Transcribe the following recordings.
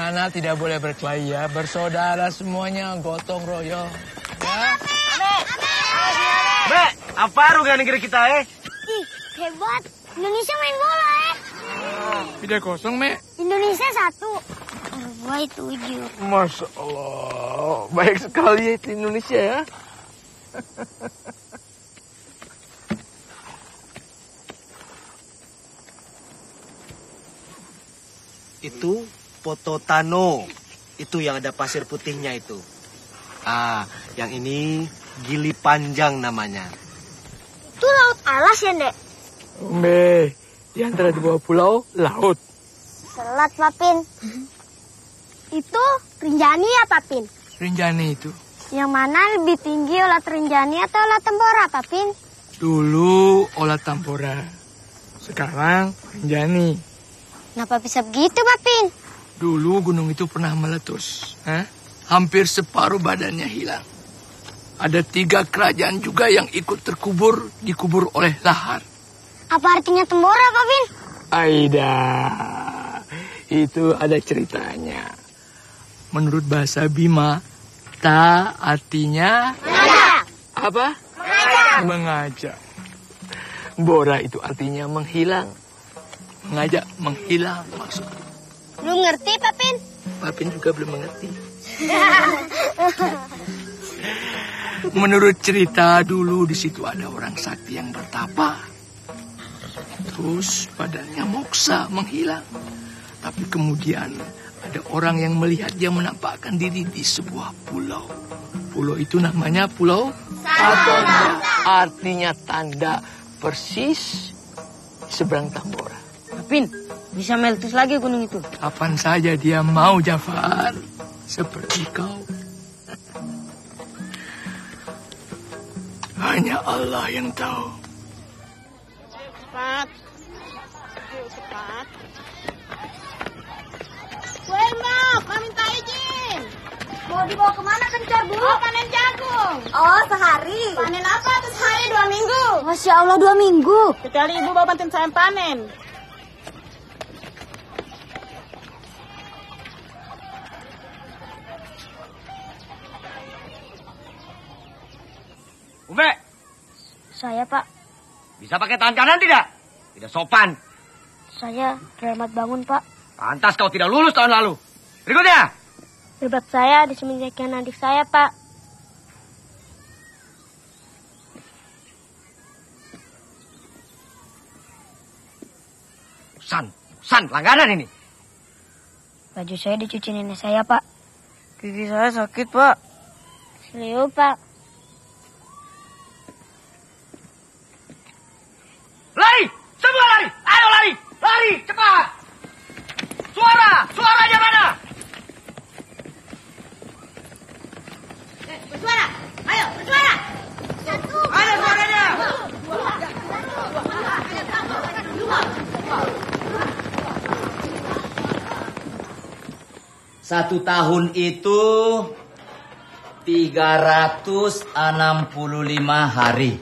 anak-anak tidak boleh berkelahi ya. Bersaudara semuanya, gotong royong. Ya. Mek, apa negara negeri kita Ih, hebat. Indonesia main bola Tidak kosong, Mek. Indonesia 1. Uruguay 7. Masya Allah. Baik sekali ya itu Indonesia ya. Itu Pototano. Itu yang ada pasir putihnya itu. Yang ini Gili Panjang namanya. Itu laut alas ya, Dek? Be, di antara dua pulau, laut. Selat, Papin. Itu Rinjani ya, Papin? Rinjani itu. Yang mana lebih tinggi, Olat Rinjani atau Olat Tambora, Papin? Dulu Olat Tambora. Sekarang Rinjani. Kenapa bisa begitu, Papin? Dulu gunung itu pernah meletus. Hampir separuh badannya hilang. Ada 3 kerajaan juga yang ikut terkubur, dikubur oleh lahar. Apa artinya Tambora, Papin? Aida, itu ada ceritanya. Menurut bahasa Bima, ta artinya... Mengajak. Apa? Mengajak. Mengajak. Bora itu artinya menghilang. Mengajak, menghilang maksudnya. Belum ngerti, Papin? Papin juga belum mengerti. Menurut cerita dulu di situ ada orang sakti yang bertapa. Terus badannya moksa menghilang. Tapi kemudian ada orang yang melihat dia menampakkan diri di sebuah pulau. Pulau itu namanya Pulau Tanda. Artinya tanda persis seberang Tambora. Papin, bisa meletus lagi gunung itu. Kapan saja dia mau, Jafar. Seperti kau. Hanya Allah yang tahu. Cepat. Yuk, cepat. Bu Irma, minta izin. Mau dibawa kemana kencar, Bu? Oh, panen jagung. Oh, sehari. Panen apa tuh sehari 2 minggu? Masya Allah, 2 minggu. Sekali ibu bawa bantuin saya panen. Ube, Saya, Pak. bisa pakai tangan kanan tidak? Tidak sopan. Saya Rahmat Bangun, Pak. Pantas kau tidak lulus tahun lalu. Berikutnya. Hebat saya disemenjaki adik saya, Pak. San, langganan ini. Baju saya dicuci nenek saya, Pak. Gigi saya sakit, Pak. Seliu, Pak. Lari! Semua lari! Ayo lari! Lari! Cepat! Suaranya mana? Bersuara! Ayo, bersuara! 1, Ada suaranya! 1 tahun itu 365 hari.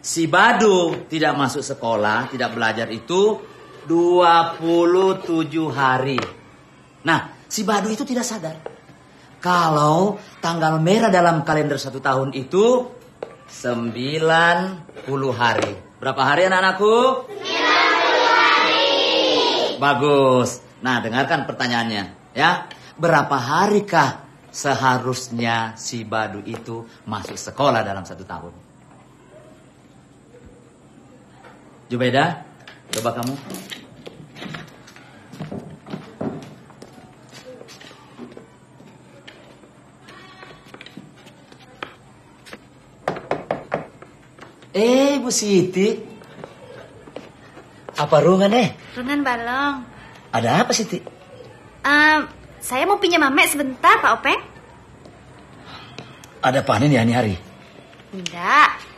Si Badu tidak masuk sekolah, tidak belajar itu 27 hari. Nah, si Badu itu tidak sadar kalau tanggal merah dalam kalender 1 tahun itu 90 hari. Berapa hari anak-anakku? 90 hari. Bagus. Nah, dengarkan pertanyaannya, ya. Berapa harikah seharusnya si Badu itu masuk sekolah dalam 1 tahun? Jubeda, coba kamu. Bu Siti. Apa rungan Rungan balong. Ada apa Siti? Saya mau pinjam Mamek sebentar, Pak Openg. Ada panen ya ini hari? Enggak.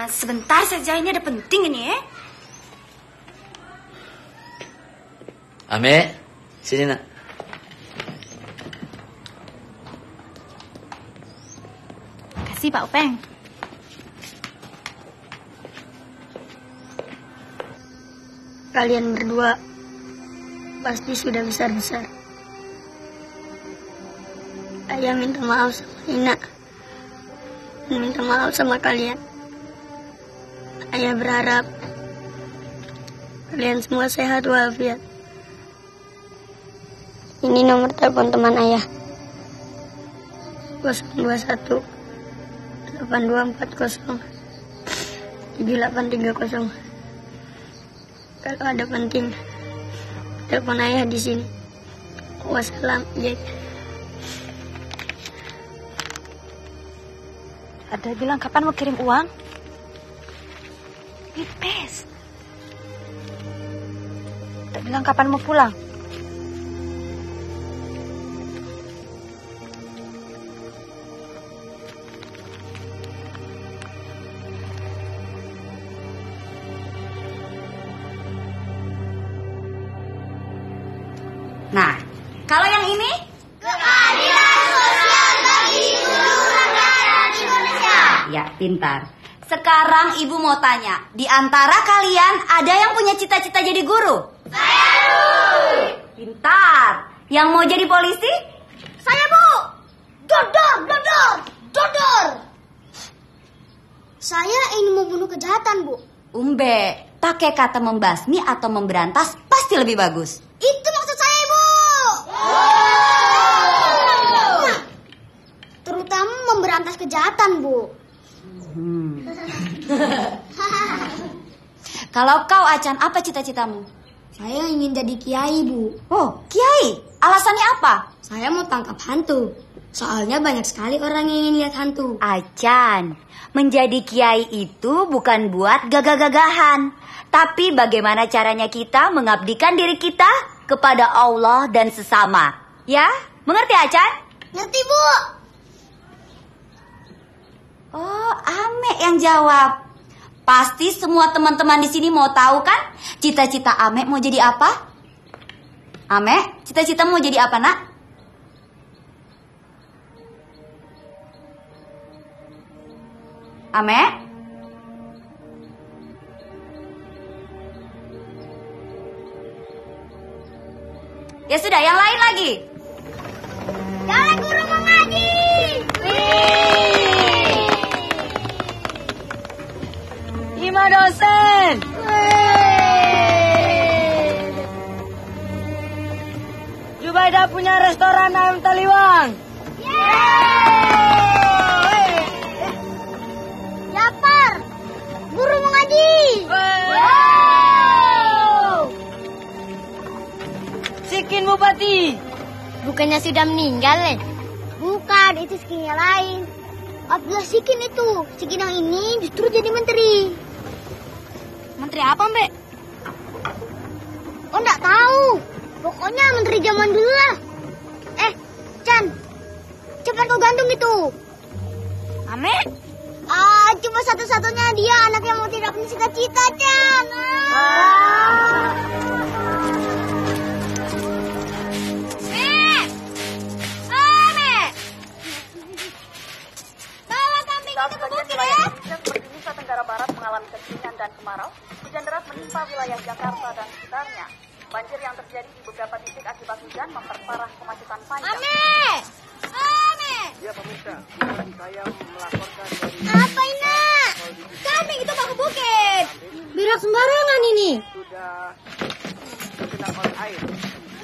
Sebentar saja, ini ada penting ini ya. Ame, sini nak. Kasih Pak Openg. Kalian berdua pasti sudah besar-besar. Ayah minta maaf sama Ina. Minta maaf sama kalian. Ayah berharap kalian semua sehat walafiat. Ini nomor telepon teman ayah. 021 8240 7830. Kalau ada penting, telepon ayah di sini. Wassalam, Jack. Ada bilang kapan mau kirim uang? Pipes. Tak bilang kapan mau pulang? Nah, kalau yang ini? Keadilan sosial bagi seluruh rakyat Indonesia. Ya, pintar. Sekarang ibu mau tanya, di antara kalian ada yang punya cita-cita jadi guru? Saya, Bu. Pintar. Yang mau jadi polisi? Saya, Bu. Dodor, dodor, dodor. Saya ingin membunuh kejahatan, Bu. Umbe, pakai kata membasmi atau memberantas pasti lebih bagus. Itu maksud saya, Bu. Nah, terutama memberantas kejahatan, Bu. Kalau kau, Acan, apa cita-citamu? Saya ingin jadi kiai, Bu. Oh, kiai. Alasannya apa? Saya mau tangkap hantu. Soalnya banyak sekali orang yang ingin lihat hantu. Acan, menjadi kiai itu bukan buat gagah-gagahan. Tapi bagaimana caranya kita mengabdikan diri kita kepada Allah dan sesama. Ya, mengerti Acan? Ngerti, Bu. Oh, Ame yang jawab. Pasti semua teman-teman di sini mau tahu kan? Cita-cita Ame mau jadi apa? Ame, cita-cita mau jadi apa, Nak? Ame? Ya sudah, yang lain lagi. Jalan guru mengaji. Ima dosen. Jubaida punya restoran ayam taliwang. Japar, guru mengaji. Sikin Bupati. Bukannya sudah meninggal, Len? Bukan, itu Sikin yang lain. Abdullah Sikin itu. Sikin yang ini justru jadi menteri. Menteri apa, Mbak? Oh, enggak tahu. Pokoknya menteri zaman dulu lah. Chan, cepat kau gantung itu. Ame? Cuma satu-satunya dia anak yang mau tidak punya cita-cita, Chan. Seperti Nusa Tenggara Barat mengalami kekeringan dan kemarau, hujan deras menimpa wilayah Jakarta dan sekitarnya. Banjir yang terjadi di beberapa titik akibat hujan memperparah kemacetan panjang. Ame! Ya pemirsa, saya melaporkan dari Apa ini? Kambing itu Pak Bukit. Berak sembarangan ini. sudah tergenang oleh air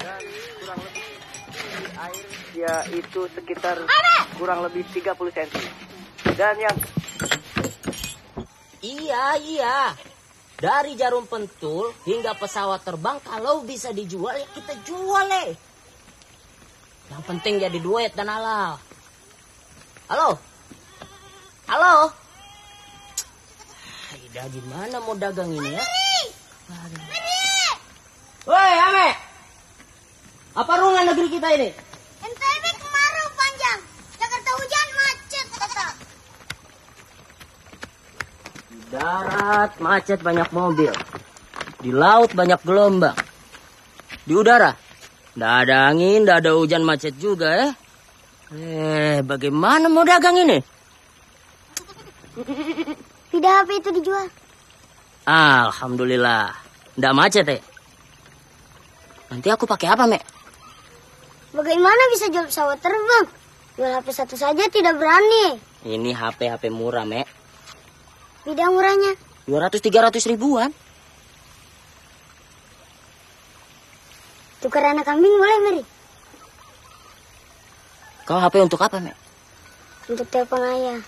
dan kurang lebih tinggi air yaitu sekitar kurang lebih 30 cm. Dan yang Iya. Dari jarum pentul hingga pesawat terbang, kalau bisa dijual ya kita jual, Yang penting jadi duit dan halal. Halo? Ida gimana mau dagang ini ya? Woi, Ame. Apa rungan negeri kita ini? NTB kemarau panjang. Jakarta hujan macet. Darat macet banyak mobil. Di laut banyak gelombang. Di udara nggak ada angin, nggak ada hujan, macet juga bagaimana mau dagang ini? Tidak HP itu dijual. Alhamdulillah, nggak macet Nanti aku pakai apa, Mek? Bagaimana bisa jual pesawat terbang? Jual HP satu saja tidak berani. Ini HP murah, Mek. Bidang murahnya 200-300 ribuan. tukar anak kambing boleh, Mary? Kau HP untuk apa, Mek? Untuk telepon ayah.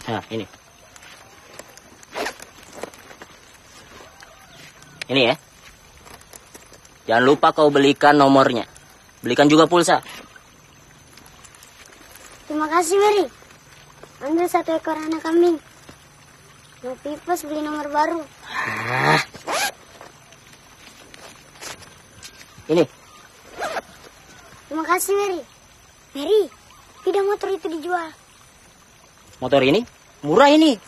Nah, ini. Ini ya. Jangan lupa kau belikan nomornya. Belikan juga pulsa. Terima kasih, Mary. Ambil 1 ekor anak kambing. Mau pipes beli nomor baru. Ini. Terima kasih, Mary. Mary, tidak motor itu dijual. Motor ini? Murah ini.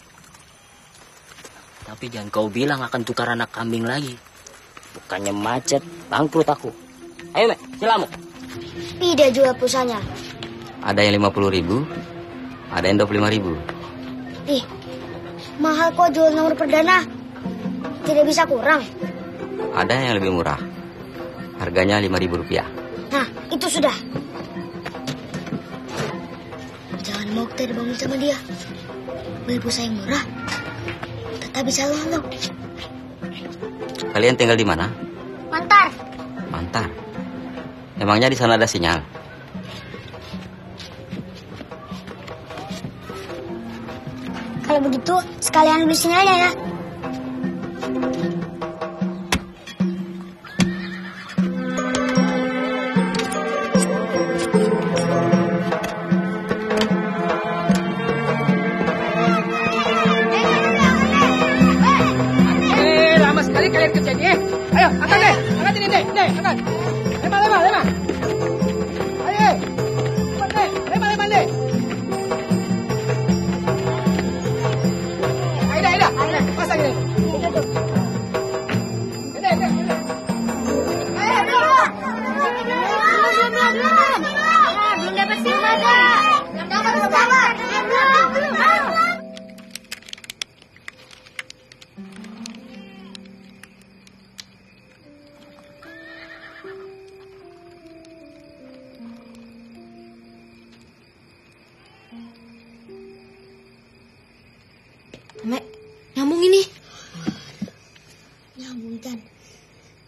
Tapi jangan kau bilang akan tukar anak kambing lagi. Bukannya macet, bangkrut aku. Ayo, Mek, silamu. Tidak jual pulsanya. Ada yang 50.000, ada yang 25.000. Ih, mahal kok jual nomor perdana. Tidak bisa kurang. Ada yang lebih murah. Harganya Rp5.000. Nah, itu sudah. Jangan mau kita dibangun sama dia. Beli pulsa yang murah, tetap bisa lalu. Kalian tinggal di mana? Mantar. Mantar. Emangnya di sana ada sinyal? Kalau begitu, sekalian beli sinyalnya ya. Lama sekali kalian kerjanya. Ayo, angkat deh. Angkat ini deh. Angkat. Lema. Ayo. Cepat deh. Lema deh. Aida. Pasang ini. Ini. Ayo. Belum dapat siapa. Mek, nyambung ini. Nyambung, Tan.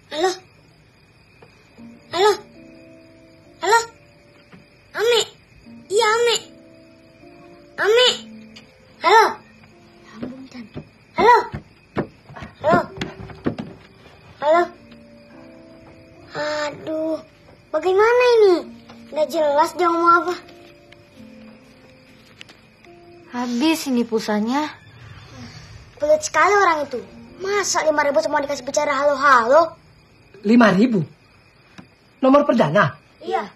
Halo? Ame? Iya, Ame. Halo? Nyambung, Tan. Halo? Aduh, bagaimana ini? Nggak jelas dia ngomong apa. Habis ini pulsanya. Pelit sekali orang itu. Masa 5.000 cuma dikasih bicara halo-halo? 5.000? Nomor perdana? Iya.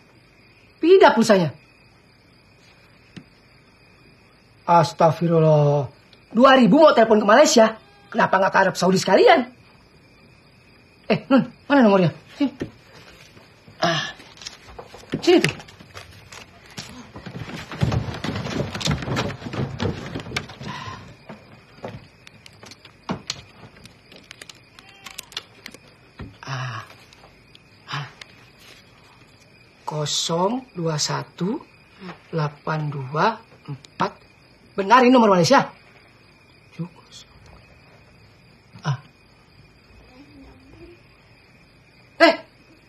Pindah pulsanya. Astagfirullah. 2.000 mau telepon ke Malaysia. Kenapa nggak ke Arab Saudi sekalian? Nun, mana nomornya? Sini. Sini tuh. Kosong 21 824. Benar ini nomor Malaysia?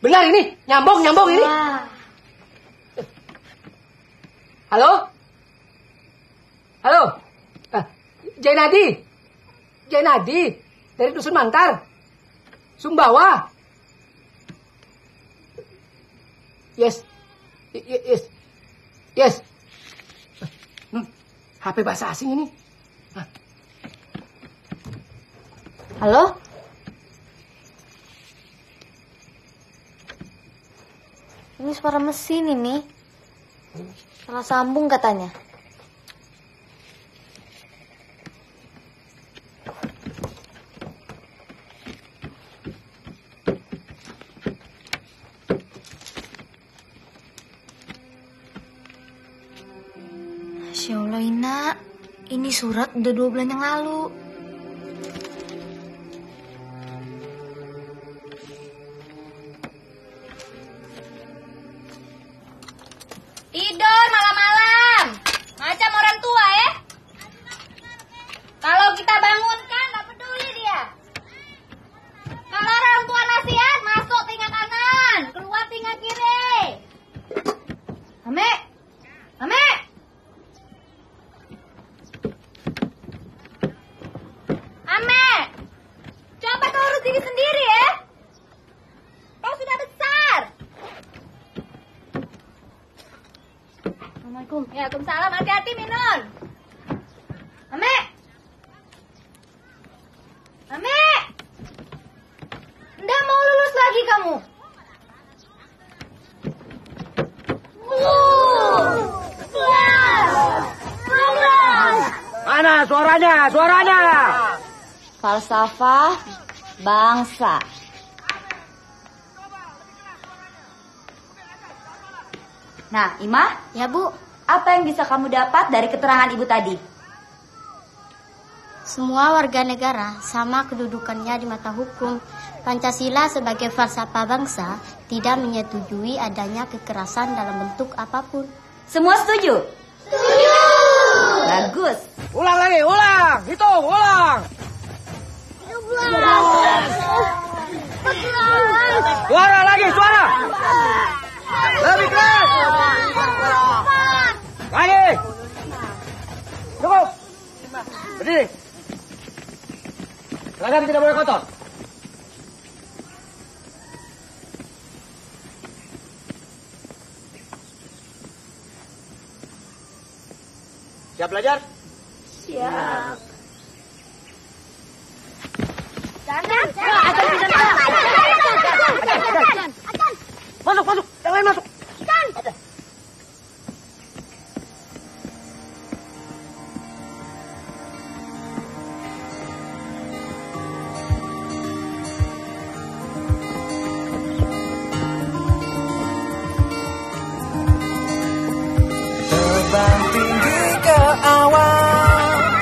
Benar ini, nyambung ini. Halo? Jainadi dari Dusun Mantar, Sumbawa. Yes. HP bahasa asing ini. Halo? Ini suara mesin ini. Salah sambung katanya. Masya Allah, Ina. Ini surat udah 2 bulan yang lalu. Tidur malam-malam. Macam orang tua ya. Kalau kita bangunkan nggak peduli dia. Kalau orang tua nasihat, masuk telinga kanan, keluar telinga kiri. Ame. Ame. Ame. Coba kau urus diri sendiri ya. Kau sudah besar. Assalamualaikum. Ya, Waalaikumsalam. Hati-hati, Minun. Ame. Ame. Nggak mau lulus lagi kamu. Mana suaranya? Suaranya! Falsafah bangsa. Nah, Ima? Ya, Bu. Apa yang bisa kamu dapat dari keterangan Ibu tadi? Semua warga negara sama kedudukannya di mata hukum. Pancasila sebagai falsafah bangsa tidak menyetujui adanya kekerasan dalam bentuk apapun. Semua setuju? Setuju! Bagus. Ulang lagi, ulang! Hitung, ulang! 12. Suara lagi, suara! Lebih keras! Lagi! Cukup! Berdiri! Seragam tidak boleh kotor. Siap belajar? Siap. Masuk, masuk! Yang lain masuk! Terbang tinggi ke awan,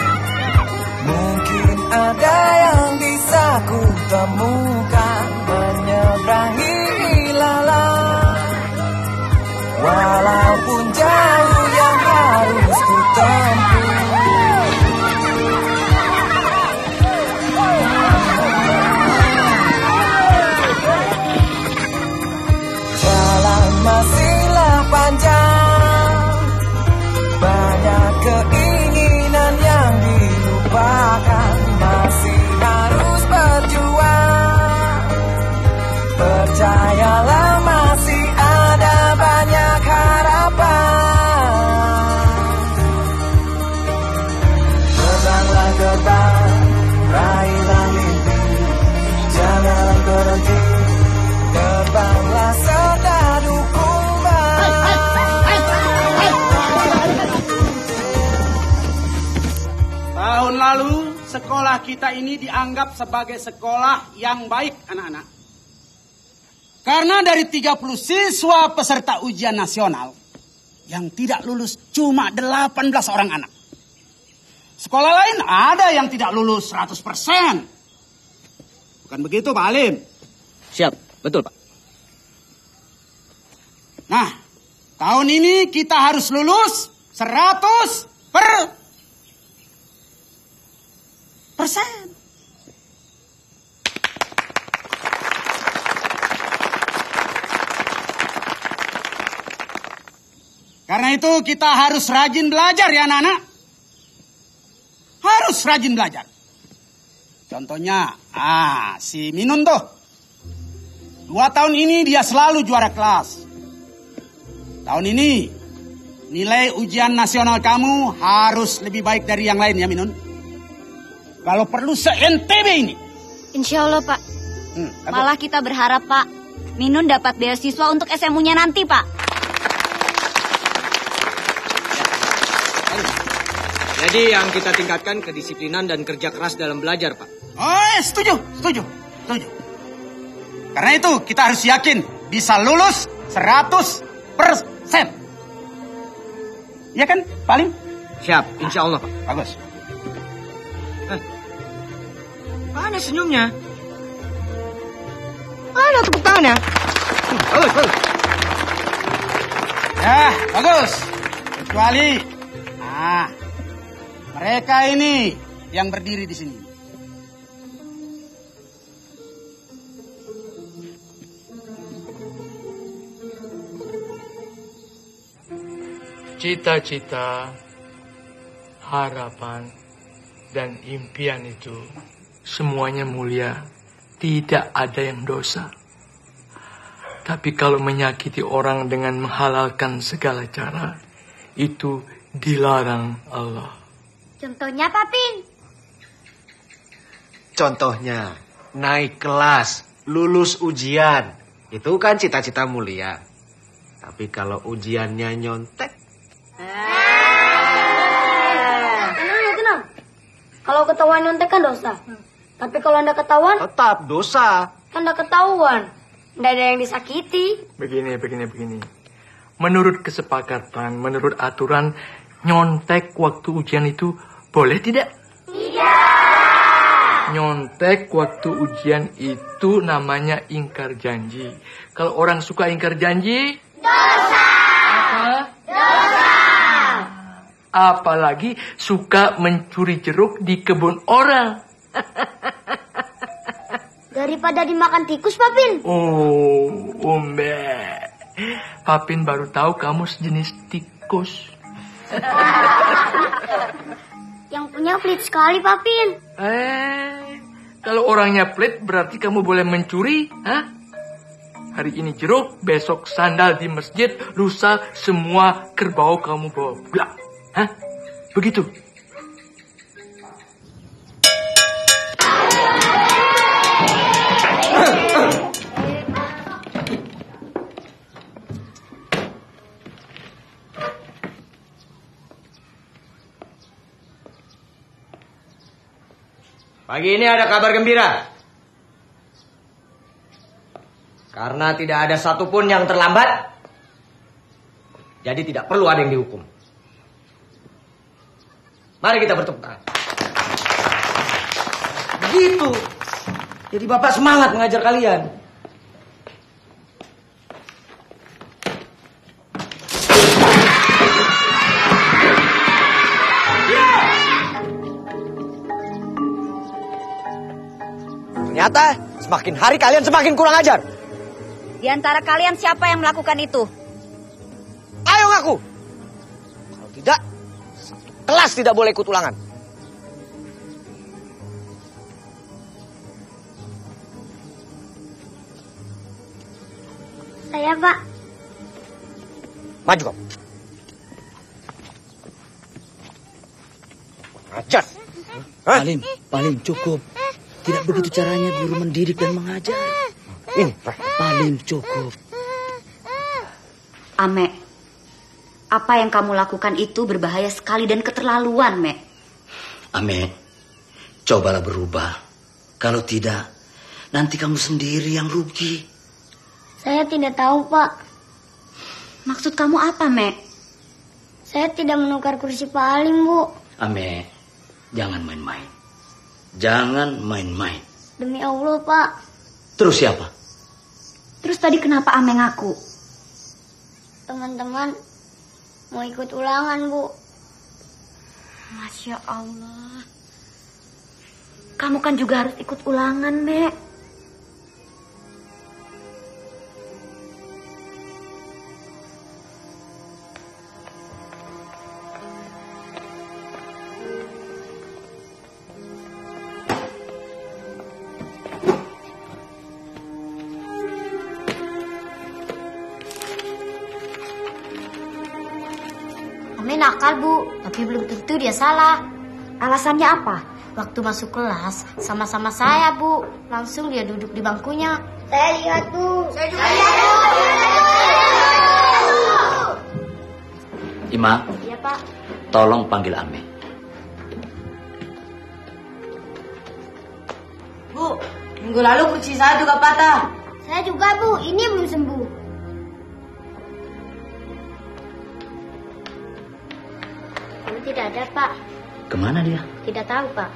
mungkin ada yang bisa ku temukan, menyeberangi ilalang, walaupun jauh yang harus ku tempuh. Jalan masihlah panjang, banyak keinginan yang dilupakan, masih harus berjuang. Percayalah masih ada banyak harapan. Terbanglah terbang, raihlah mimpi, jangan berhenti. Terbanglah serdadu kumbang. Tahun lalu, sekolah kita ini dianggap sebagai sekolah yang baik, anak-anak. Karena dari 30 siswa peserta ujian nasional, yang tidak lulus cuma 18 orang anak. Sekolah lain ada yang tidak lulus 100%. Bukan begitu, Pak Alim? Siap, betul Pak. Nah, tahun ini kita harus lulus 100%. Karena itu kita harus rajin belajar ya anak-anak. Harus rajin belajar. Contohnya, si Minun tuh. 2 tahun ini dia selalu juara kelas. Tahun ini, nilai ujian nasional kamu harus lebih baik dari yang lain ya Minun. Kalau perlu se-NTB ini. Insya Allah, Pak. Malah kita berharap, Pak, Minun dapat beasiswa untuk SMU-nya nanti, Pak. Jadi yang kita tingkatkan kedisiplinan dan kerja keras dalam belajar, Pak. Oh, setuju. Karena itu kita harus yakin bisa lulus 100%. Ya kan, Pak Alim? Siap, insya Allah. Bagus. Mana senyumnya? Mana tepuk tangannya? Bagus, bagus. Ya, bagus. Kecuali, mereka ini yang berdiri di sini. Cita-cita, harapan, dan impian itu semuanya mulia. Tidak ada yang dosa. Tapi kalau menyakiti orang dengan menghalalkan segala cara, itu dilarang Allah. Contohnya, Papin? Contohnya, naik kelas, lulus ujian. Itu kan cita-cita mulia. Tapi kalau ujiannya nyontek. Tenang. Kalau ketahuan nyontek kan dosa. Tapi kalau Anda ketahuan, tetap dosa. Anda ketahuan. Tidak ada yang disakiti. Begini. Menurut kesepakatan, menurut aturan, nyontek waktu ujian itu boleh tidak? Tidak. Nyontek waktu ujian itu namanya ingkar janji. Kalau orang suka ingkar janji, dosa. Apa? Dosa. Apalagi suka mencuri jeruk di kebun orang. Daripada dimakan tikus, Papin. Oh, Umbe. Papin baru tahu kamu sejenis tikus. Yang punya pelit sekali, Papin. Kalau orangnya pelit berarti kamu boleh mencuri, hah? Hari ini jeruk, besok sandal di masjid, lusa semua kerbau kamu bawa pulang. Hah? Begitu. Pagi ini ada kabar gembira. Karena tidak ada satupun yang terlambat, jadi tidak perlu ada yang dihukum. Mari kita bertepuk tangan. Begitu. Jadi Bapak semangat mengajar kalian. Ternyata semakin hari kalian semakin kurang ajar. Di antara kalian siapa yang melakukan itu? Ayo ngaku. Kalau tidak, kelas tidak boleh ikut ulangan. Saya, Pak. Maju kamu. Ajar. Paling cukup. Tidak begitu caranya guru mendidik dan mengajar. Ini, paling cukup. Ame, apa yang kamu lakukan itu berbahaya sekali dan keterlaluan, Mek. Ame, cobalah berubah. Kalau tidak, nanti kamu sendiri yang rugi. Saya tidak tahu, Pak. Maksud kamu apa, Mek? Saya tidak menukar kursi Pak Halim, Bu. Ame, jangan main-main. Jangan main-main. Demi Allah, Pak. Terus siapa? Terus tadi kenapa Ame ngaku? Teman-teman mau ikut ulangan, Bu. Masya Allah. Kamu kan juga harus ikut ulangan, Mek. Ame nakal, Bu, tapi belum tentu dia salah. Alasannya apa? Waktu masuk kelas sama-sama saya, Bu. Langsung dia duduk di bangkunya. Saya lihat, Bu. Saya juga lihat, Bu. Ima. Iya, Pak. Tolong panggil Ame. Bu, minggu lalu kursi saya juga patah. Saya juga, Bu. Ini belum sembuh. tidak ada, Pak. Kemana dia? Tidak tahu, Pak.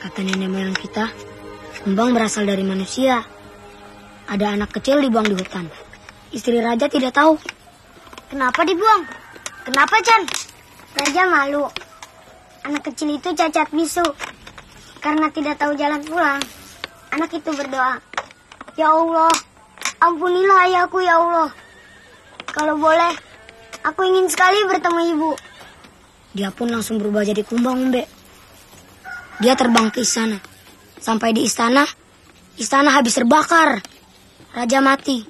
Kata nenek moyang kita, kumbang berasal dari manusia. Ada anak kecil dibuang di hutan. Istri raja tidak tahu. Kenapa dibuang? Kenapa, Chan? Raja malu. Anak kecil itu cacat bisu. Karena tidak tahu jalan pulang, anak itu berdoa, "Ya Allah, ampunilah ayahku ya Allah. Kalau boleh, aku ingin sekali bertemu ibu." Dia pun langsung berubah jadi kumbang, Mbak. Dia terbang ke istana. Sampai di istana habis terbakar. Raja mati.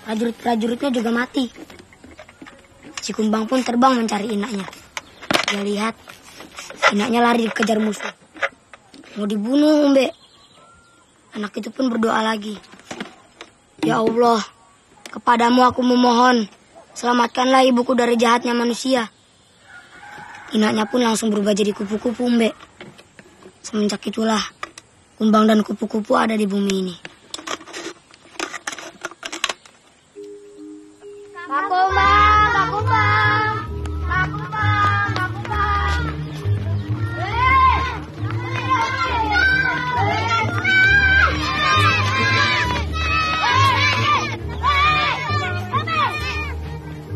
Prajurit-prajuritnya juga mati. Si kumbang pun terbang mencari inaknya. Dia lihat inaknya lari dikejar musuh. Mau dibunuh, Mbak. Anak itu pun berdoa lagi. "Ya Allah, kepadamu aku memohon, selamatkanlah ibuku dari jahatnya manusia." Inaknya pun langsung berubah jadi kupu-kupu, Mbak. Semenjak itulah, kumbang dan kupu-kupu ada di bumi ini. Pak Kumbang, Pak Kumbang. Pak Kumbang, Pak Kumbang.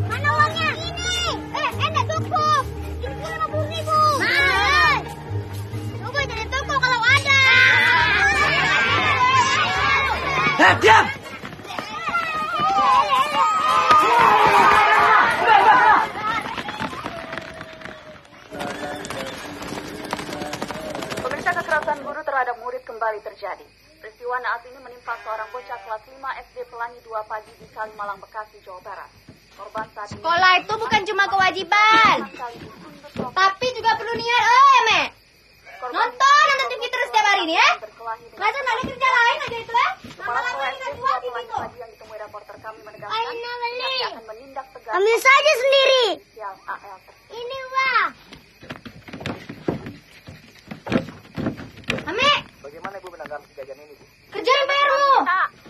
Mana uangnya? Ini. Enggak cukup. Ini 50.000. Coba jadi toko kalau ada. Diam! Pemirsa, kekerasan guru terhadap murid kembali terjadi. Peristiwa naas ini menimpa seorang bocah kelas 5 SD Pelangi 2 Pagi di Kalimalang, Bekasi, Jawa Barat. Korban saat ini... Sekolah itu bukan cuma kewajiban, tapi juga perlu niat, Mek. Nonton TV terus setiap hari nih ya. Masa nggak ada kerja lain aja itu ya? Lama-lama ini buat TV itu. yang ditemui reporter kami menegaskan akan menindak tegas. Ambil saja sendiri. Ini Wah. Ame. Bagaimana Ibu menanggapi kejadian ini, Bu? Kejar bayarmu.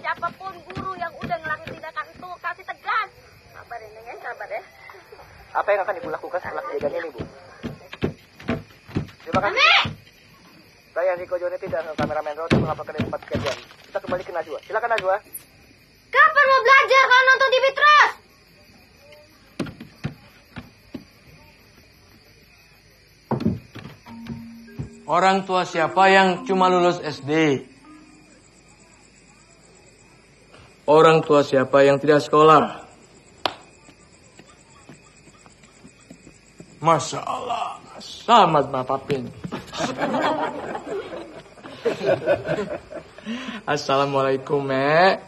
Siapapun guru yang udah ngelakuin tindakan itu kasih tegas. Sabar ini ya, sabar ya. Apa yang akan Ibu lakukan setelah kejadian ini, Bu? Terima kasih. Ame. Saya Niko Joneti dan kameramen Rodi melaporkan dari tempat kejadian. Kita kembali ke Najwa. Silakan Najwa. Kapan mau belajar kalau nonton TV terus? Orang tua siapa yang cuma lulus SD? Orang tua siapa yang tidak sekolah? Masya Allah. Selamat Bapak Pin. Assalamualaikum, Mek.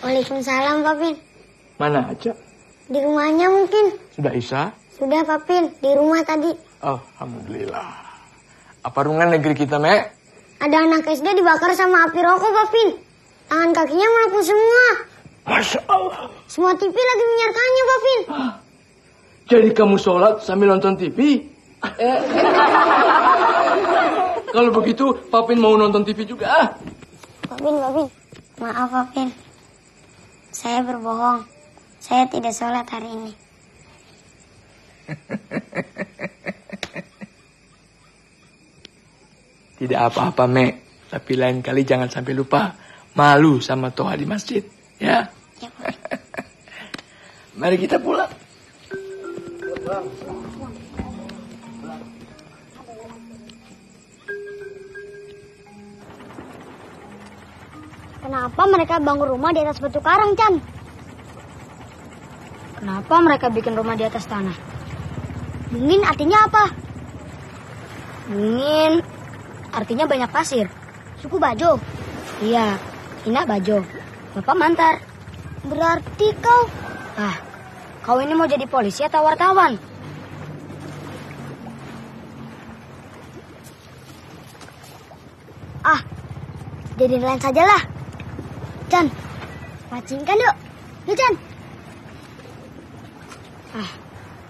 Waalaikumsalam, Pak Pin. Mana aja? Di rumahnya mungkin. Sudah Isa? Sudah, Pak Pin. Di rumah tadi. Alhamdulillah. Apa rungan negeri kita, Mek? Ada anak SD dibakar sama api rokok, Pak Pin. Tangan kakinya melepuh semua. Masya Allah. Semua TV lagi menyiarkannya, Pak Pin. Jadi kamu sholat sambil nonton TV? Kalau begitu, Papin mau nonton TV juga. Papin. Maaf, Papin. Saya berbohong. Saya tidak sholat hari ini. Tidak apa-apa, Mek. Tapi lain kali jangan sampai lupa. Malu sama toha di masjid. Ya? Ya, Papin. Mari kita pulang. Kenapa mereka bangun rumah di atas batu karang, Chan? Kenapa mereka bikin rumah di atas tanah? Bungin artinya apa? Bungin artinya banyak pasir. Suku Bajo? Iya, Ina Bajo. Bapak Mantar. Berarti kau ini mau jadi polisi atau wartawan? Jadi lain sajalah. Chan, pancingkan yuk. Yuk, Chan.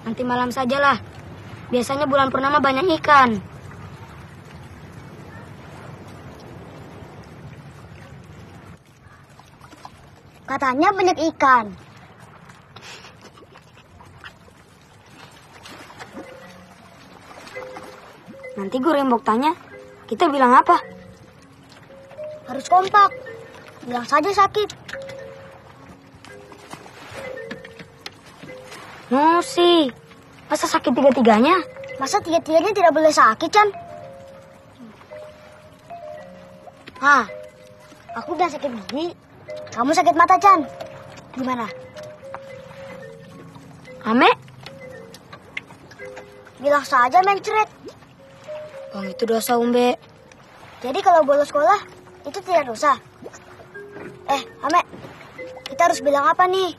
Nanti malam sajalah. Biasanya bulan purnama banyak ikan. Katanya banyak ikan. Nanti guru Embok tanya, kita bilang apa? Harus kompak. Bilang saja sakit. Nusi, masa sakit tiga-tiganya? Masa tiga-tiganya tidak boleh sakit, Chan? Aku udah sakit gigi. Kamu sakit mata, Chan. Gimana? Ame? Bilang saja mencret. Bang, itu dosa, Umbe. Jadi kalau bolos sekolah, itu tidak dosa? Ame, kita harus bilang apa nih?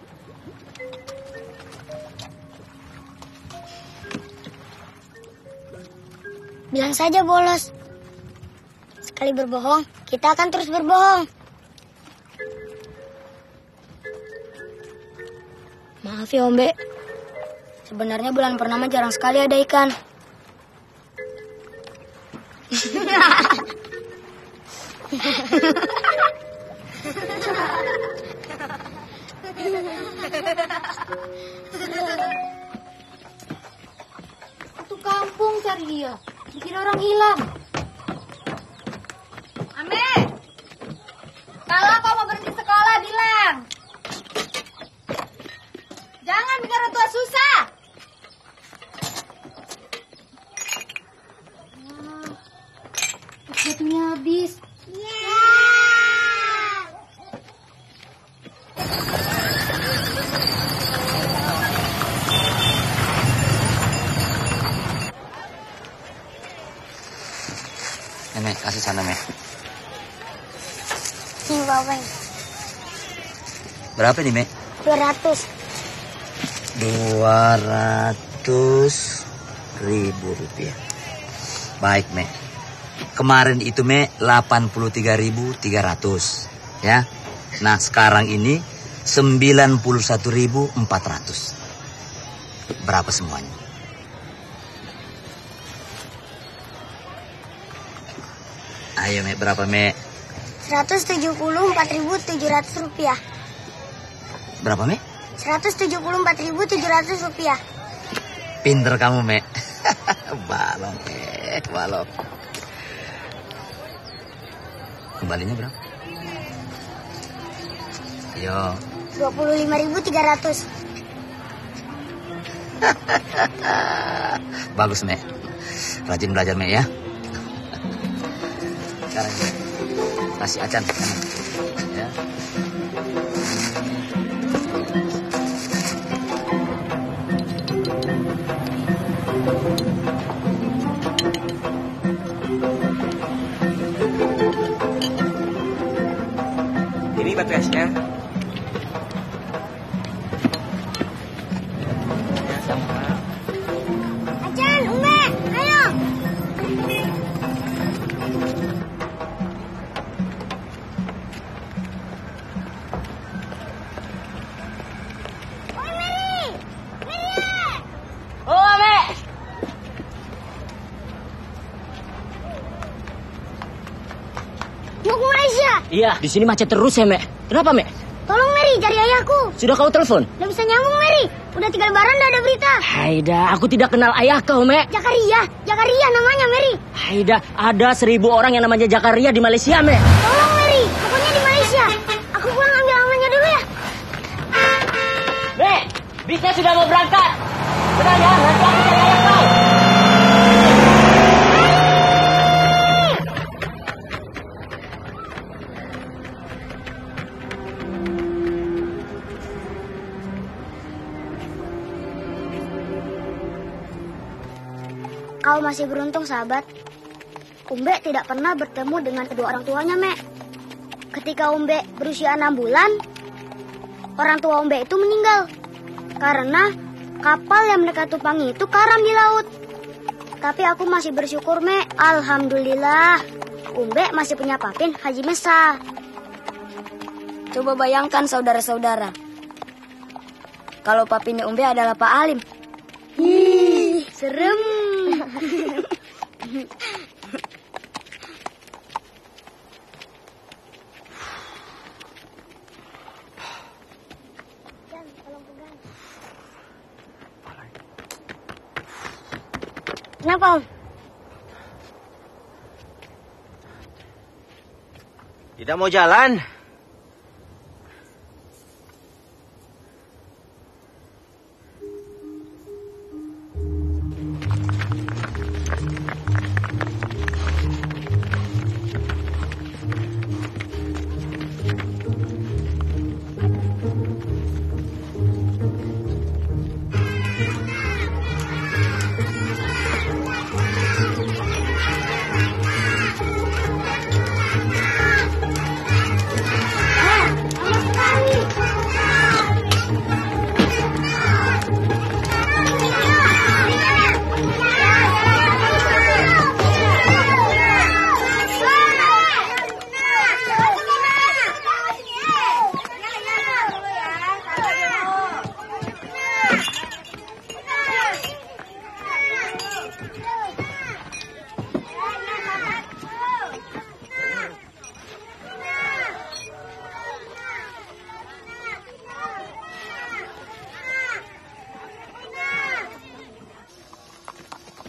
Bilang saja bolos. Sekali berbohong, kita akan terus berbohong. Maaf ya, Ombe. Sebenarnya bulan purnama jarang sekali ada ikan. Satu kampung cari dia. Bikin orang hilang. Ame, kalau kau mau berhenti sekolah bilang. Jangan bikin orang tua susah. Batunya habis. Mek, kasih sana, Mek. Sini, Bawang. Berapa nih, Mek? 200. 200.000 rupiah. Baik, Mek. Kemarin itu, Mek, 83.300. Ya. Nah, sekarang ini 91.400. Berapa semuanya? Ayo, Mek, berapa, Mek? 174.700 rupiah. Berapa, Mek? 174.700 rupiah. Pinter kamu, Mek. Balong, Mek, balong. Kembalinya berapa? Yo. 25.300. Bagus, Mek. Rajin belajar, Mek, ya. Sekarang kasih acan. Ya. Ini batu esnya. Acan, Ume, ayo. Mau ke Malaysia? Iya, di sini macet terus ya, Mek. Kenapa, Mek? Tolong Mary, cari ayahku. Sudah kau telepon? Nggak bisa nyambung, Mary. Udah 3 lebaran udah ada berita. Haida, aku tidak kenal ayah kau, Mek. Jakaria namanya, Mary. Haida, ada 1.000 orang yang namanya Jakaria di Malaysia, Mek. Tolong, Mary. Pokoknya di Malaysia. Aku pulang ambil amalnya dulu ya. Mek, bisnya sudah mau berangkat. Tenang ya, nanti aku cari ayah kau. Kau masih beruntung, sahabat. Umbe tidak pernah bertemu dengan kedua orang tuanya, Mek. Ketika Umbe berusia 6 bulan, orang tua Umbe itu meninggal. Karena kapal yang mereka tumpangi itu karam di laut. Tapi aku masih bersyukur, Mek. Alhamdulillah, Umbe masih punya papin Haji Mesa. Coba bayangkan, saudara-saudara. kalau papinya Umbe adalah Pak Alim. Ih, serem. Kenapa, Om? Tidak mau jalan?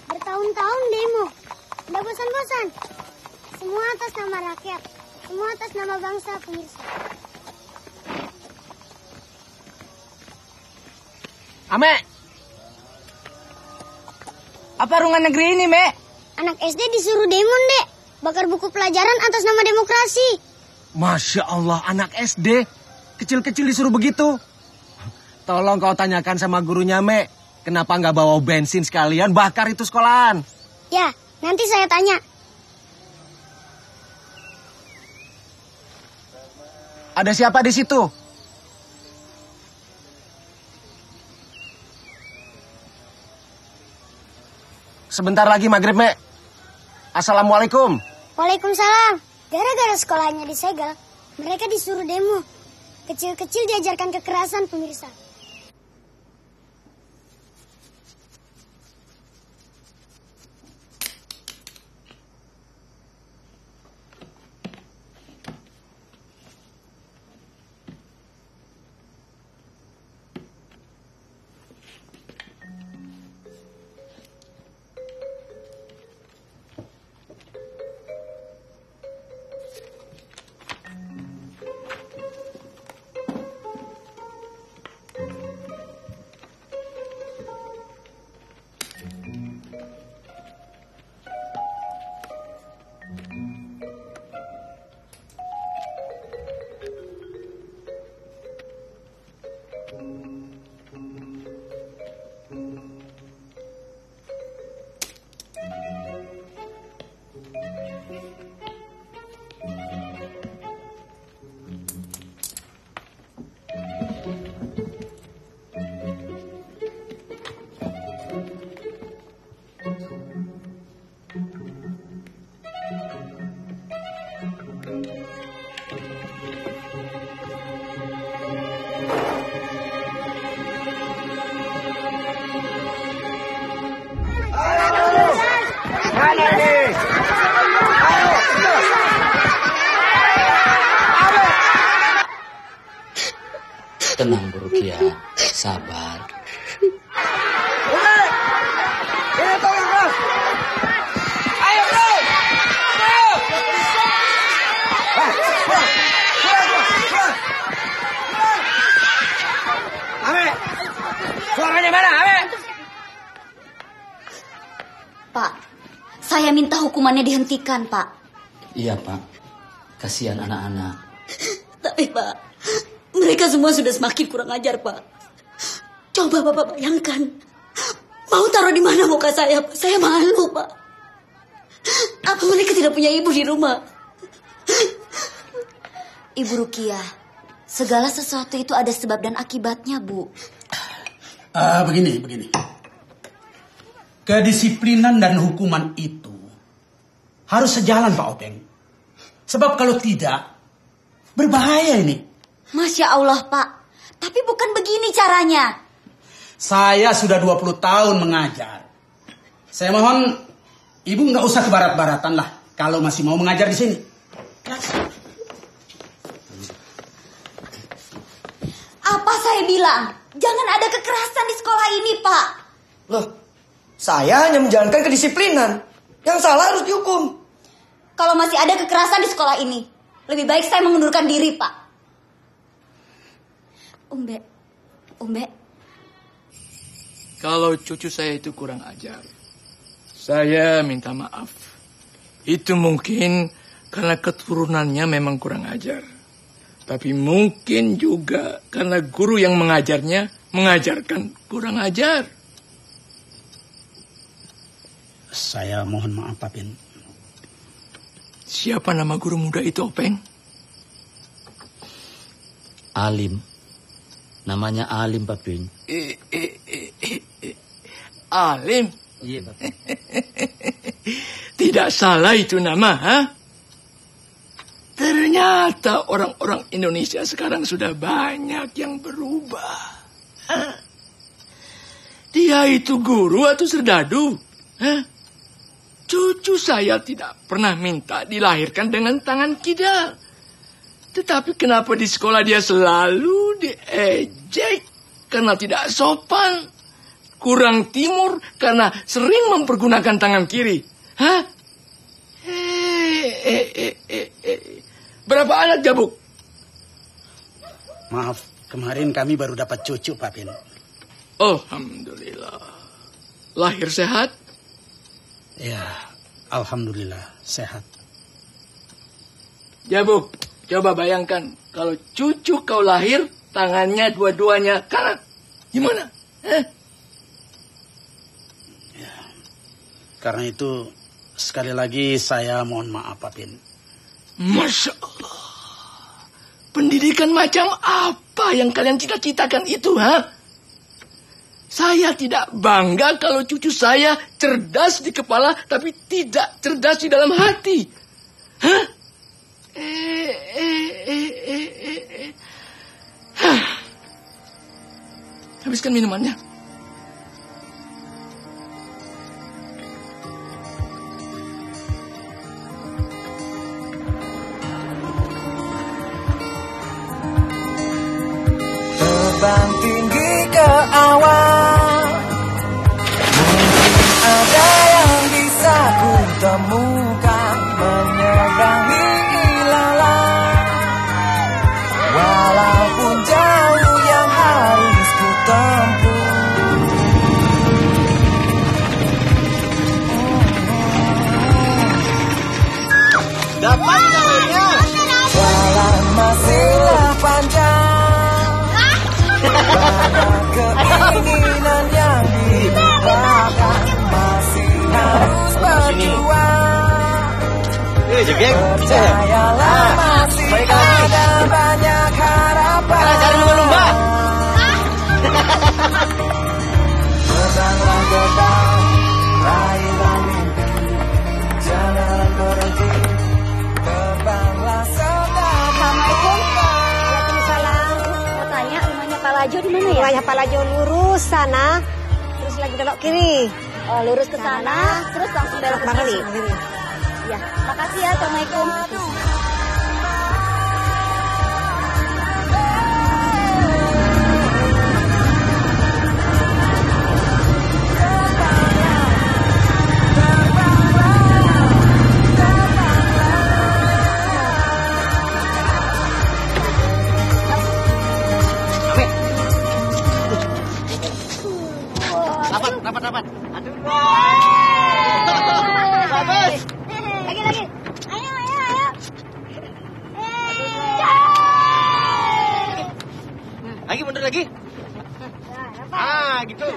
Bertahun-tahun demo, tidak bosan-bosan. Semua atas nama rakyat, semua atas nama bangsa, pemirsa. Ame, apa rungan negeri ini, Me? Anak SD disuruh demo, Dek. Bakar buku pelajaran atas nama demokrasi. Masya Allah, anak SD. Kecil-kecil disuruh begitu. Tolong kau tanyakan sama gurunya, Me. Kenapa nggak bawa bensin sekalian bakar itu sekolahan? Ya, nanti saya tanya. Ada siapa di situ? Sebentar lagi maghrib, Me. Assalamualaikum. Waalaikumsalam. Gara-gara sekolahnya disegel, mereka disuruh demo. Kecil-kecil diajarkan kekerasan, pemirsa. Tenang, Bu Rukia. Sabar. Ayo, bro! Ame! Suaranya mana, Ame? Pak, saya minta hukumannya dihentikan, Pak. Iya, Pak. Kasihan anak-anak. Tapi, Pak, mereka semua sudah semakin kurang ajar, Pak. Coba Bapak bayangkan. Mau taruh di mana muka saya, Pak? Saya malu, Pak. Apa mereka tidak punya ibu di rumah? Ibu Rukia, segala sesuatu itu ada sebab dan akibatnya, Bu. Begini. Kedisiplinan dan hukuman itu harus sejalan, Pak Openg. Sebab kalau tidak, berbahaya ini. Masya Allah, Pak. Tapi bukan begini caranya. Saya sudah 20 tahun mengajar. Saya mohon ibu nggak usah ke barat-baratan lah kalau masih mau mengajar di sini. Apa saya bilang? Jangan ada kekerasan di sekolah ini, Pak. Loh, saya hanya menjalankan kedisiplinan. Yang salah harus dihukum. Kalau masih ada kekerasan di sekolah ini, lebih baik saya mengundurkan diri, Pak. Umbe. Kalau cucu saya itu kurang ajar, saya minta maaf. Itu mungkin karena keturunannya memang kurang ajar. Tapi mungkin juga karena guru yang mengajarnya mengajarkan kurang ajar. Saya mohon maaf, Pak Pin. Siapa nama guru muda itu, Openg? Alim. Namanya Alim, Pak Pin. Alim? Iya, Pak. Tidak salah itu nama, ha? Ternyata orang-orang Indonesia sekarang sudah banyak yang berubah. Hah? Dia itu guru atau serdadu? Hah? Cucu saya tidak pernah minta dilahirkan dengan tangan kidal. Tetapi kenapa di sekolah dia selalu diejek karena tidak sopan? Kurang timur karena sering mempergunakan tangan kiri. Hah? Berapa anak, Jabuk? Maaf, kemarin kami baru dapat cucu, Pak Pin. Alhamdulillah. Lahir sehat? Ya, alhamdulillah sehat. Jabuk, coba bayangkan kalau cucu kau lahir tangannya dua-duanya kanan. Gimana? Ya, karena itu sekali lagi saya mohon maaf, Pak Pin. Masya Allah. Pendidikan macam apa yang kalian cita-citakan itu, ha? Saya tidak bangga kalau cucu saya cerdas di kepala tapi tidak cerdas di dalam hati. Hah? Habiskan minumannya. Terbang tinggi ke awan, mungkin ada yang bisa ku temukan menyeberangi ilalang. Walaupun jauh yang harus ku tempuh, dapat jalurnya. Jalan masihlah panjang. Banyak keinginan yang dilupakan, masih harus berjuang. Percayalah masih ada banyak harapan. Cari lumba-lumba. Terbanglah terbang, raihlah mimpi, jangan berhenti. Terbanglah sedang. Assalamualaikum. Waalaikumsalam. Katanya rumahnya Pak Lajo di mana ya? Rumahnya Pak Lajo lurus sana, terus lagi belok kiri. Oh, lurus ke sana, terus langsung belok ke kiri. Ya, makasih ya. Assalamualaikum. Dapat. Aduh. Bagus. Lagi. Ayo. Lagi mundur lagi. Gitu.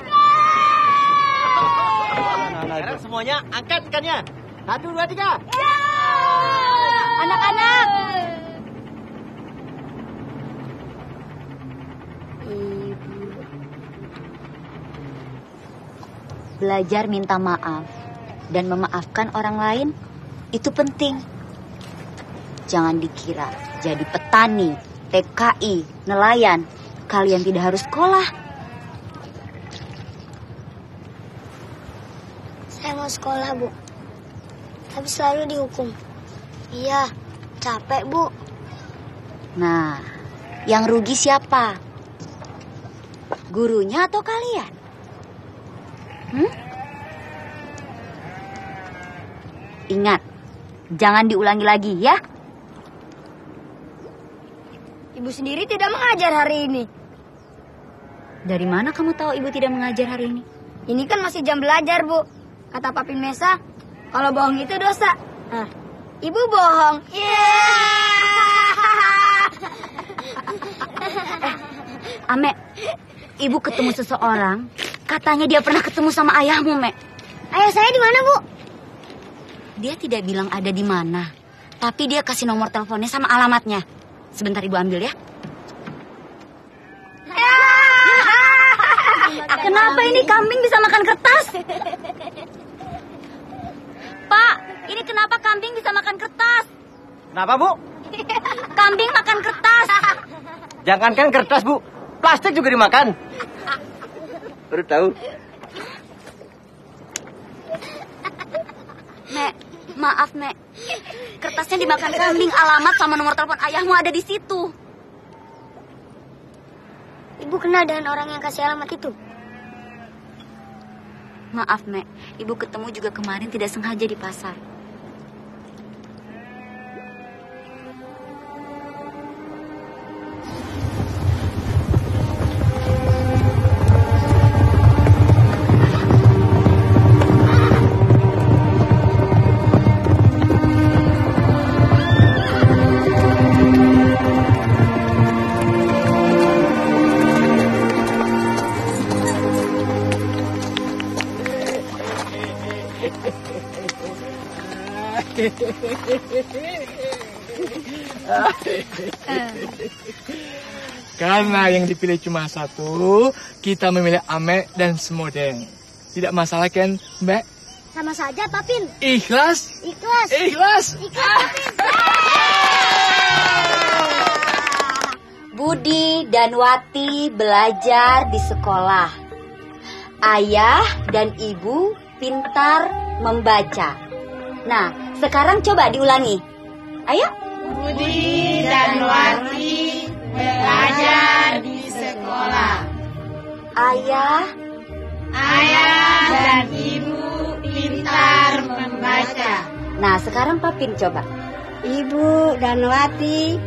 Sekarang semuanya angkat ikannya. 1, 2, 3. Anak-anak. Belajar minta maaf dan memaafkan orang lain itu penting. Jangan dikira jadi petani, TKI, nelayan, kalian tidak harus sekolah. sekolah, Bu. Tapi selalu dihukum. Iya, capek, Bu. Nah, yang rugi siapa? Gurunya atau kalian? Ingat, jangan diulangi lagi ya. Ibu sendiri tidak mengajar hari ini. Dari mana kamu tahu ibu tidak mengajar hari ini? Ini kan masih jam belajar, Bu. Kata Papi Mesa, kalau bohong itu dosa. Nah, ibu bohong. Ame, ibu ketemu seseorang, katanya dia pernah ketemu sama ayahmu, Mek. Ayah saya di mana, Bu? Dia tidak bilang ada di mana, tapi dia kasih nomor teleponnya sama alamatnya. Sebentar ibu ambil ya. Kenapa ini kambing bisa makan kertas? Pak, ini kenapa kambing bisa makan kertas? Kenapa, Bu? Kambing makan kertas. Jangankan kertas, Bu. Plastik juga dimakan. Baru tahu. Mek, maaf, Mek. Kertasnya dimakan kambing, alamat sama nomor telepon ayahmu ada di situ. Ibu kenal dengan orang yang kasih alamat itu? Maaf, Mek. Ibu ketemu juga kemarin tidak sengaja di pasar. Karena yang dipilih cuma satu, kita memilih Ame dan Semodeng. Tidak masalah kan, Mbak? Sama saja, Papin. Ikhlas? Ikhlas. Ikhlas. Ikhlas, Budi dan Wati belajar di sekolah. Ayah dan ibu pintar membaca. Nah, sekarang coba diulangi. Ayo. Budi dan Wati belajar di sekolah. Ayah dan ibu pintar membaca. Nah, sekarang Papin coba. Ibu dan Wati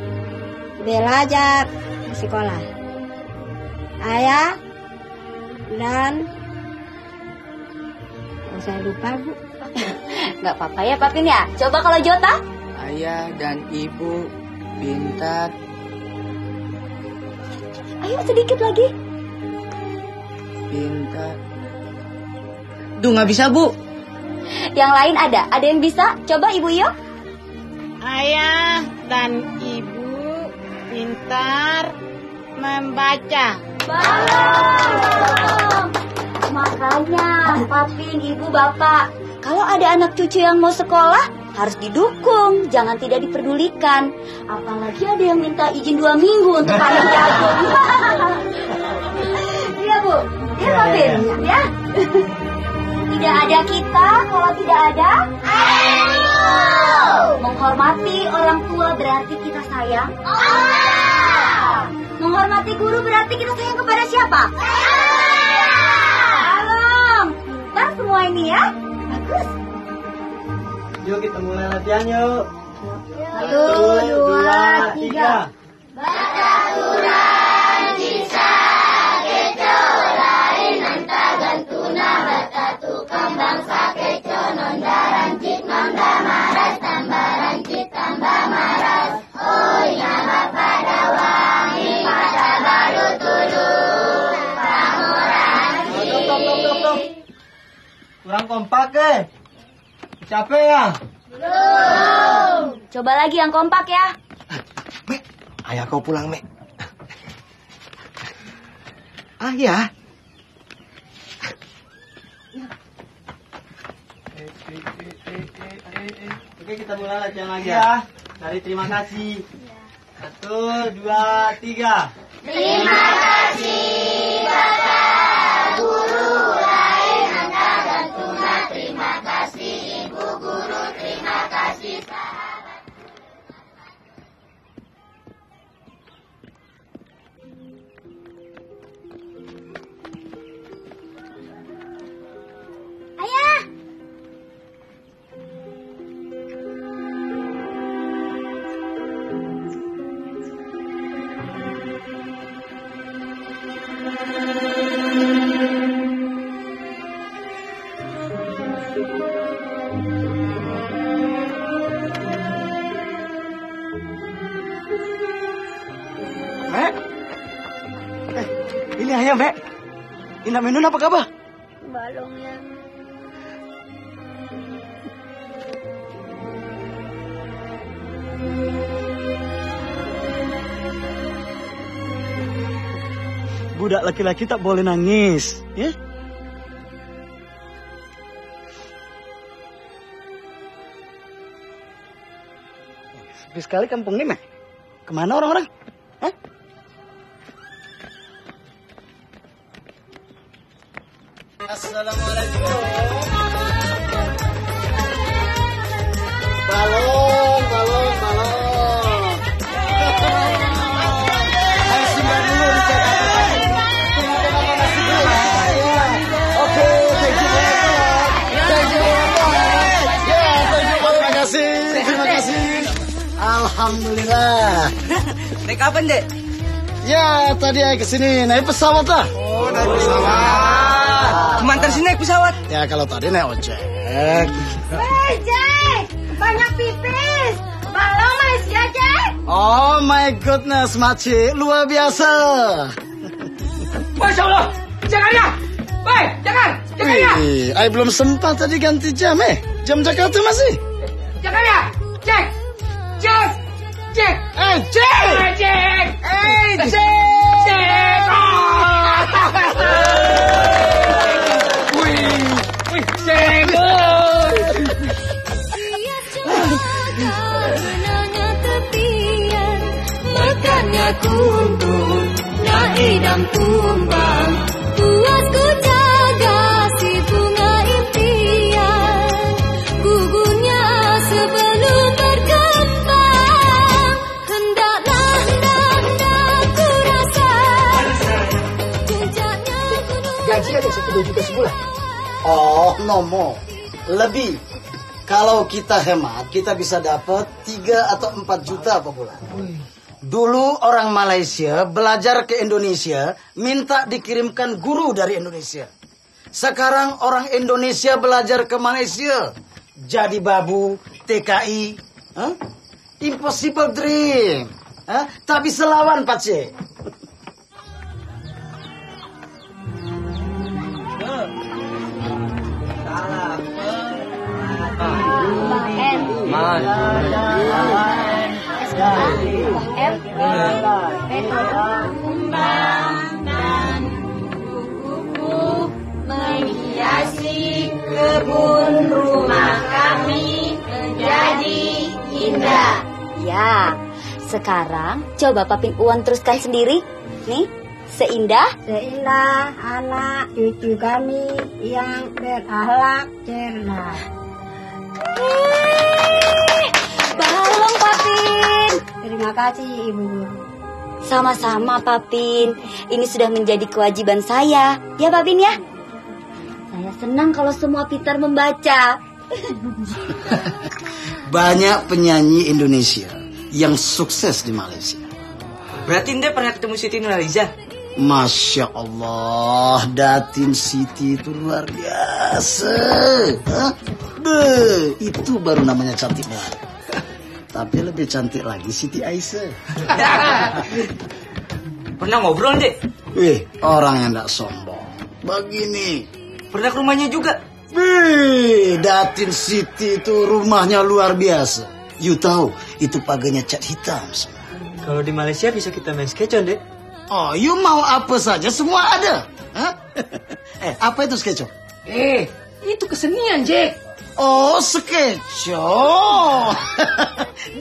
belajar di sekolah. Ayah dan saya lupa, Bu. Nggak apa-apa ya, Papin ya. Coba kalau Jota. Ayah dan ibu pintar. Ayo sedikit lagi. Pintar. Duh, nggak bisa, Bu. Yang lain ada? Ada yang bisa? Coba Ibu Yo. Ayah dan ibu pintar membaca. Makanya, Papin, Ibu, Bapak, kalau ada anak cucu yang mau sekolah, harus didukung, jangan tidak diperdulikan. Apalagi ada yang minta izin 2 minggu untuk panen jagung. Iya, Bu. Iya, Papin. Ya. Tidak ada kita kalau tidak ada menghormati orang tua berarti kita sayang Allah. Menghormati guru berarti kita sayang kepada siapa? Salam. Pintar semua ini ya. Bagus. Yuk kita mulai latihan yuk. 1, 2, 3. Baca Quran bisa keco lain anta gantuna batatu kembang sakeco nondaran cik nonda maras tambaran cik tambah maras. Oh nyama pada wangi mata baru tulung pamoran. Tok. Kurang kompak ke? Capek ya? Belum. Coba lagi yang kompak ya. Ayah kau pulang, Mek. Ayah. Oke, kita mulai latihan lagi ya. Dari terima kasih. 1, 2, 3. Terima kasih Bapak Guru lain anta gantuna terima kasih. Mek. Ini ayam, Mek. Ina Minun apa kabar? Balongnya. Budak laki-laki tak boleh nangis, ya? Sepi sekali kampung ini, Mek. Kemana orang-orang? Hah? Assalamualaikum. Balong. Ayo singgah dulu di Jakarta. Tunggu nasi dulu. Oke, thank you terima kasih. Alhamdulillah. Naik kapan, Dek? Ya, tadi saya kesini naik pesawat lah. Oh, naik pesawat. Mantan sini naik pesawat. Ya, kalau tadi naik ojek. Hei, Jack! Banyak pipis! Balong Malaysia, Jack! Oh my goodness, Makcik. Luar biasa. Masya Allah! Jangan ya! Woi, jangan! Jangan ya! Saya belum sempat tadi ganti jam, Jam Jakarta masih. Jangan ya! Jack! Jack! Jack! Jack! Jack! Jack! Jack! Wih, Jack! Makannya kuntung, nak idam tumbang. Buatku jaga si bunga impian. Gugunya sebelum berkembang. Hendaklah ku rasa. Puncaknya gunung. Gaji ada 1 juta sebulan. Oh, nomo. Lebih. Kalau kita hemat, kita bisa dapat 3 atau 4 juta per bulan. Dulu orang Malaysia belajar ke Indonesia, minta dikirimkan guru dari Indonesia. Sekarang orang Indonesia belajar ke Malaysia, jadi babu, TKI. Huh? Impossible dream. Huh? Tak bisa lawan, Pakcik. Menghiasi kebun rumah kami menjadi indah. Ya, sekarang coba Papin Uwan teruskan sendiri. Nih, seindah anak cucu kami yang berakhlak cerdas. Balong, Papin. Terima kasih, Ibu Guru. Sama-sama, Papin. Ini sudah menjadi kewajiban saya. Ya, Papin ya? Saya senang kalau semua pintar membaca. Banyak penyanyi Indonesia yang sukses di Malaysia. Berarti Anda pernah ketemu Siti Nurhaliza? Masya Allah, Datin Siti itu luar biasa. Itu baru namanya cantik banget. Tapi lebih cantik lagi Siti Aisyah. Pernah ngobrol, Dek? Orang yang tidak sombong. Begini. Pernah ke rumahnya juga? Datin Siti itu rumahnya luar biasa. You tahu, itu pagarnya cat hitam. Kalau di Malaysia bisa kita main sketchon, Dek. Oh, you mau apa saja, semua ada. Apa itu sketchon? Itu kesenian, Jack. Oh, skeco.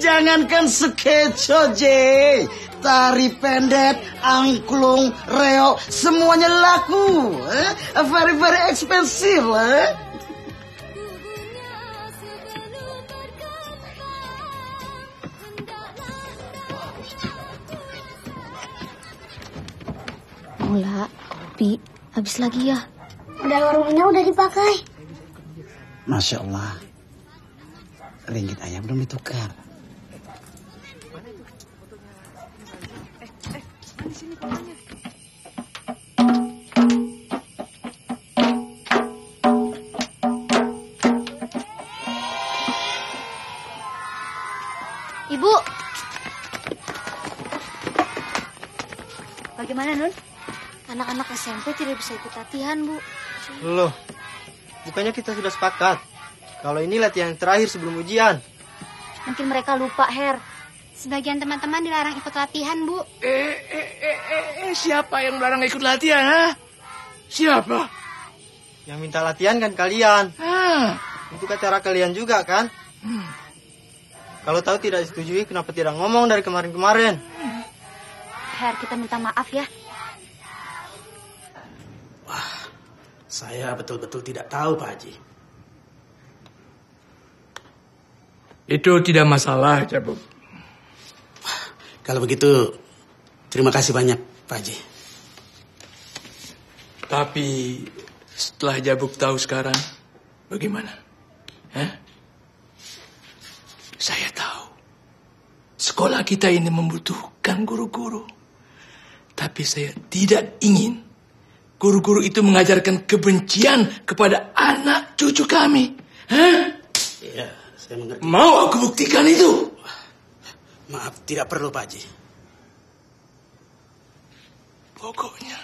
Jangankan skeco, Jay. Tari pendek, angklung, reok, semuanya laku. Very, very expensive. Mula, kopi, habis lagi ya. Udah warungnya udah dipakai. Masya Allah. Ringgit ayam belum ditukar. Anak-anak SMP tidak bisa ikut latihan, Bu. Loh, bukannya kita sudah sepakat kalau ini latihan terakhir sebelum ujian? Mungkin mereka lupa, Her. Sebagian teman-teman dilarang ikut latihan, Bu. Siapa yang melarang ikut latihan, ha? Siapa? Yang minta latihan kan kalian. Untuk acara kalian juga kan? Kalau tahu tidak disetujui, kenapa tidak ngomong dari kemarin-kemarin? Her, kita minta maaf ya. Saya betul-betul tidak tahu, Pak Haji. Itu tidak masalah, Jabuk. Kalau begitu, terima kasih banyak, Pak Haji. Tapi setelah Jabuk tahu sekarang, bagaimana? Saya tahu sekolah kita ini membutuhkan guru-guru. Tapi saya tidak ingin guru-guru itu mengajarkan kebencian kepada anak cucu kami. Iya, saya mengerti. Mau aku buktikan itu? Maaf, tidak perlu, Pak Haji. Pokoknya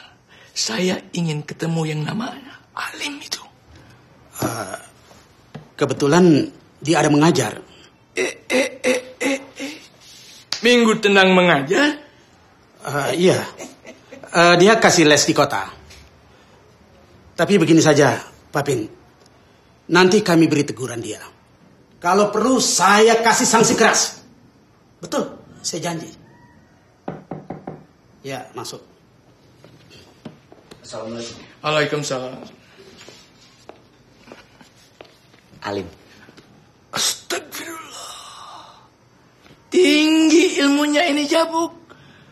saya ingin ketemu yang namanya Alim itu. Kebetulan dia ada mengajar. Minggu tenang mengajar? Iya. Dia kasih les di kota. Tapi begini saja, Pak Pin. Nanti kami beri teguran dia. Kalau perlu saya kasih sanksi keras. Betul, saya janji. Ya, masuk. Assalamualaikum. Waalaikumsalam. Alim. Astagfirullah. Tinggi ilmunya ini Jabuk.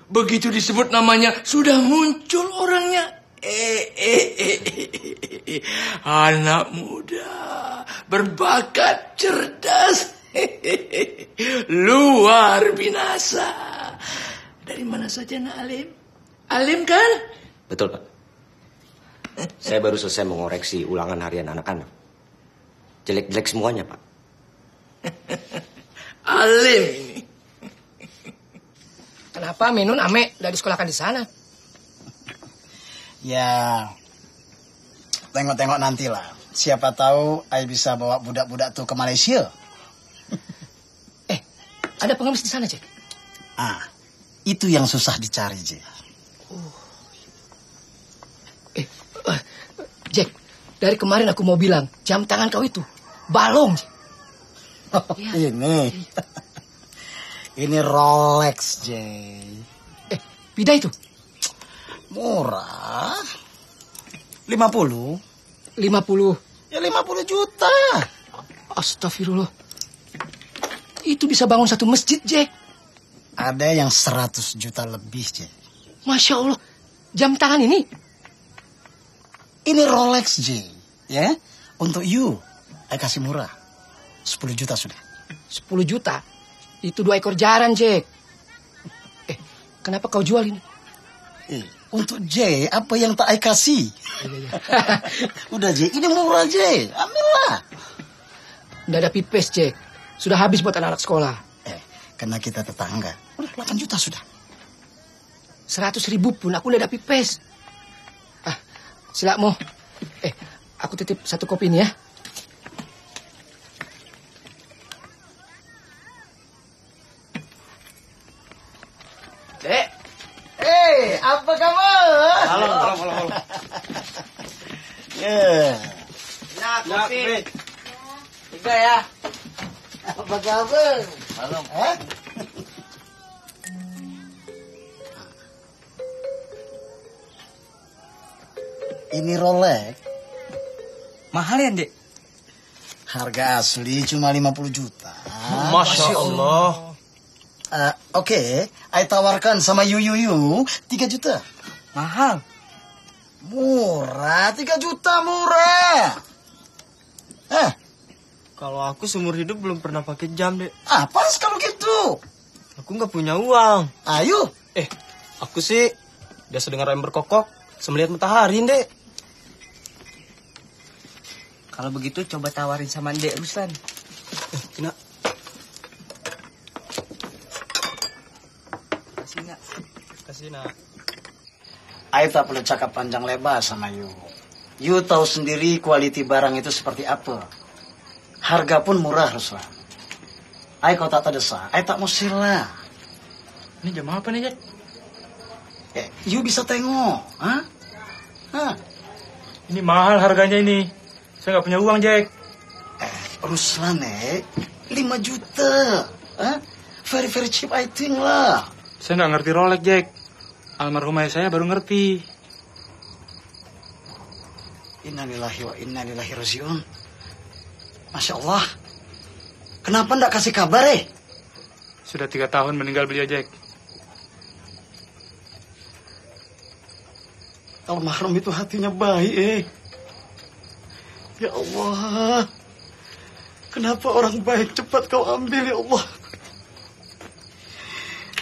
Begitu disebut namanya, sudah muncul orangnya. Anak muda, berbakat, cerdas. Luar binasa. Dari mana saja, Nak Alim? Alim kan? Betul, Pak. Saya baru selesai mengoreksi ulangan harian anak-anak. Jelek-jelek semuanya, Pak. Alim ini. Kenapa Minun Ame udah disekolahkan di sana? Ya, tengok-tengok nantilah. Siapa tahu Ai bisa bawa budak-budak tuh ke Malaysia. Ada pengemis di sana, Jack. Itu yang susah dicari, Jack. Jack, dari kemarin aku mau bilang, jam tangan kau itu balong. Ini. Ini Rolex, Jay. Bida itu? Murah. 50. 50? Ya 50 juta. Astagfirullah. Itu bisa bangun satu masjid, Jack. Ada yang 100 juta lebih, Jack. Masya Allah. Jam tangan ini? Ini Rolex, Jay. Ya, untuk you. Saya kasih murah. 10 juta sudah. 10 juta? Itu 2 ekor jaran, Jack. Kenapa kau jual ini? Untuk Jay, apa yang tak saya kasih? Udah, Jay. Ini murah, Jay. Ambillah. Nggak ada pipes, Jack. Sudah habis buat anak-anak sekolah. Karena kita tetangga. Udah 8 juta sudah. 100.000 pun aku nggak ada pipes. Silak Mo. Aku titip 1 kopi ini ya. Dek. Apa kabar? Halo. Nah, kopi. 3 ya. Apa kabar? Halo. Ini Rolex. Mahal ya, Dek? Harga asli cuma 50 juta. Masya Allah. Oke, I tawarkan sama you 3 juta. Mahal. Murah, 3 juta murah. Kalau aku seumur hidup belum pernah pakai jam, Dek. Apa kalau gitu? Aku nggak punya uang. Ayo. Aku sih biasa dengar ayam berkokok, semelihat matahari, Dek. Kalau begitu coba tawarin sama Dek Ruslan. Nak. Kasih, Nak. I tak perlu cakap panjang lebar sama you. You tahu sendiri kualiti barang itu seperti apa. Harga pun murah, Ruslan. I kau tak terdesak, I tak mau sila. Ini jam apa nih, Jack? You bisa tengok, ha? Ini mahal harganya ini. Saya nggak punya uang, Jack. Ruslan, 5 juta. Very, very cheap, I think lah. Saya nggak ngerti Rolex, Jack. Almarhum ayah saya baru ngerti. Innalillahi wa inna ilaihi rajiun. Masya Allah. Kenapa ndak kasih kabar, Sudah 3 tahun meninggal beliau, Jack. Almarhum itu hatinya baik, Ya Allah. Kenapa orang baik cepat kau ambil, ya Allah.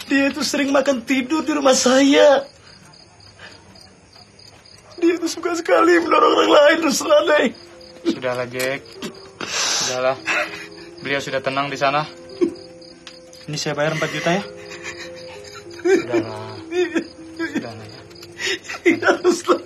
Dia itu sering makan tidur di rumah saya. Dia itu suka sekali menolong orang lain, Ruslan. Sudahlah, Jack. Sudahlah. Beliau sudah tenang di sana. Ini saya bayar 4 juta ya. Sudahlah. Sudahlah ya. Ya, Ruslan.